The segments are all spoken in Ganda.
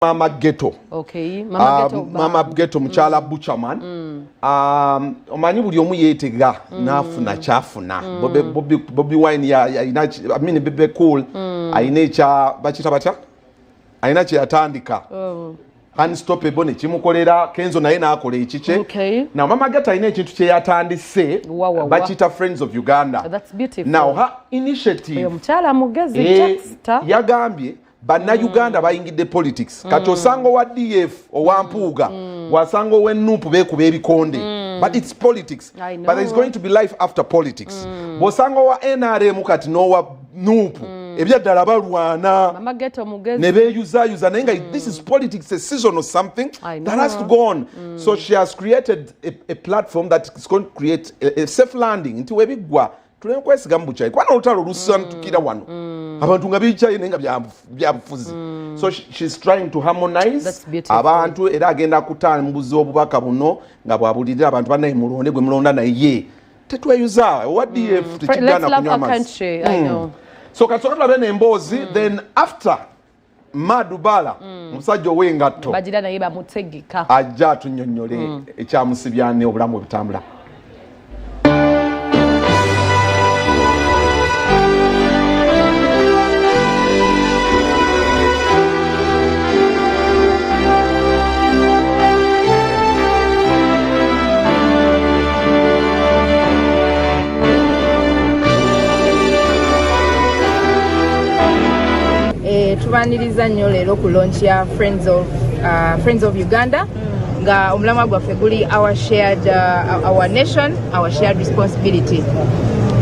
Mama Ghetto. Okay. Mama Ghetto Mukyala Butchaman. Omanyi buli omu yeetega n'afuna kyafuna. Bobby Wine Bebe Cool ayina ekya bakita batya? Ayina kye yatandika. Unstoppable ne kimukolera Kenzo naye n'akola ekikye. Okay. Now Mama Ghetto ayina ekintu kye yatandise bakita Friends of Uganda. That's beautiful. Now her initiative Mukyala mugezi yagambye bannayuganda bayingidde politics kati osango wa DF owampuuga wasango w'ennuupu beekuba ebikonde but it's politics but there's going to be life after politics bw'osango wa NRM kati n'owa nuupu ebyaddala balwana ne beeyuzaayuza naye nga this is politics, a season or something that has to go on. So she has created a platform that is going to create a safe landing nti webiggwa tuleme kwesiga mbuchayi kwana olutalo lusantukira wano abantu nga bichayi nenga byabufuzi. So she's trying to harmonize abantu era agenda kutambuza obubaka buno nga bwabulirira abantu banaye mulonde gwe mulonda naye tetweyuza what DF tekigana kunywa amazzi. I know. So katsoka tulabe emboozi then after Madubala musajja ow'engatto bagira naye bamutegeka ajja atunyonnyole ekyamusibyane obulamu obutambula. Tubaniriza nnyo leero ku launch ya Friends of Uganda nga omulamwa gwaffe guli our nation, our shared responsibility.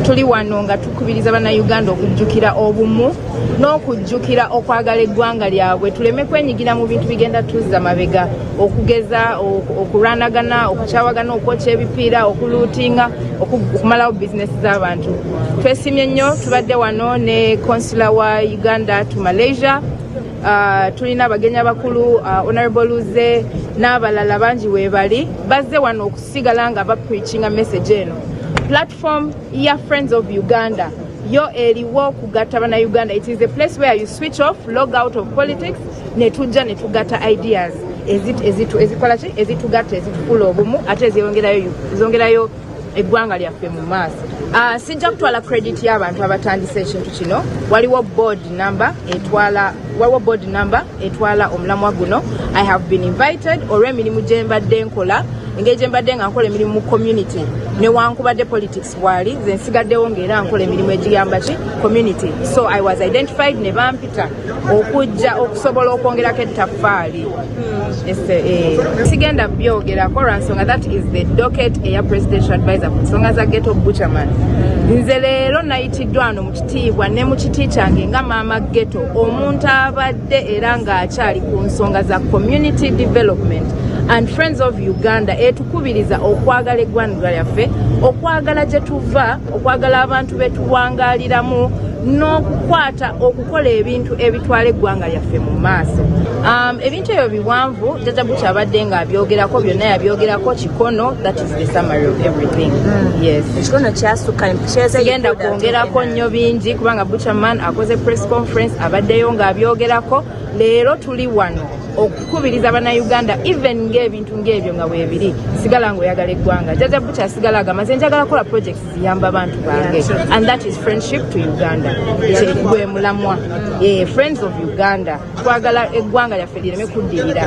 Tuli wano nga tukubiriza bannayuganda okujjukira obumu n'okujjukira okwagala eggwanga lyabwe, tuleme kwenyigira mu bintu bigenda tuzza mabega, okugeza okuranagana, okukyawagana, okwokya ebipiira, okuluutinga, okumalawo bizinesi z'abantu. Twesimye nnyo, tubadde wano ne consular wa Uganda to Malaysia. Tulina abagenyi abakulu Honorable Luze n'abalala bangi weebali bazze wano okusigala nga bapreachinga message eno. Platform ya Friends of Uganda yo eriwo kugatta bannayuganda. It is a place where you switch off, log out of politics, netujja netugata ideas ezikola ki ezitugatta ezitufula obumu ate ezongerayo eggwanga lyaffe mu maaso. Sijja kutwala credit y'abantu abatandise ekintu kino. Waliwo board number etwala omulamwa guno. I have been invited olw'emirimu gye mbadde nkola engeri gye mbadde nga nkola emirimu mu community newankubadde politics wali nze nsigaddewo ng'era nkola emirimu egiyamba ki community. So I was identified ne bampita okujja okusobola okwongerako ettaffaali. Sigenda byogerako lwansonga that is the docket eya presidential advisor ku nsonga za ghetto Butchaman. Nze leero nayitiddwa wano mu kitiibwa ne mu kiti kyange nga maama ghetto, omuntu abadde era ng'akyali ku nsonga za community development and Friends of Uganda etukubiriza okwagala eggwanga lyaffe, okwagala gye tuva, okwagala abantu betuwangaaliramu n'okukwata okukola ebintu ebitwala eggwanga lyaffe mu maaso. Ebintu ebyo biwanvu Jjajja Butcha abadde ng'abyogerako, byonna yabyogerako kikono. That is the summary of everything. Yes. Ekikono kyasukka genda kwongerako nnyo bingi kubanga Butchaman akoze press conference abaddeyo ng'abyogerako. Leero tuli wano okukubiriza bannayuganda even ng'ebintu ng'ebyo nga weebiri sigala ng'oyagala eggwanga. Jjajja Butcha asigala agamba nze njagala kola projects ziyamba abantu bange and that is friendship to Uganda. Gwe mulamwa Friends of Uganda twagala eggwanga lyaffe lireme kuddirira.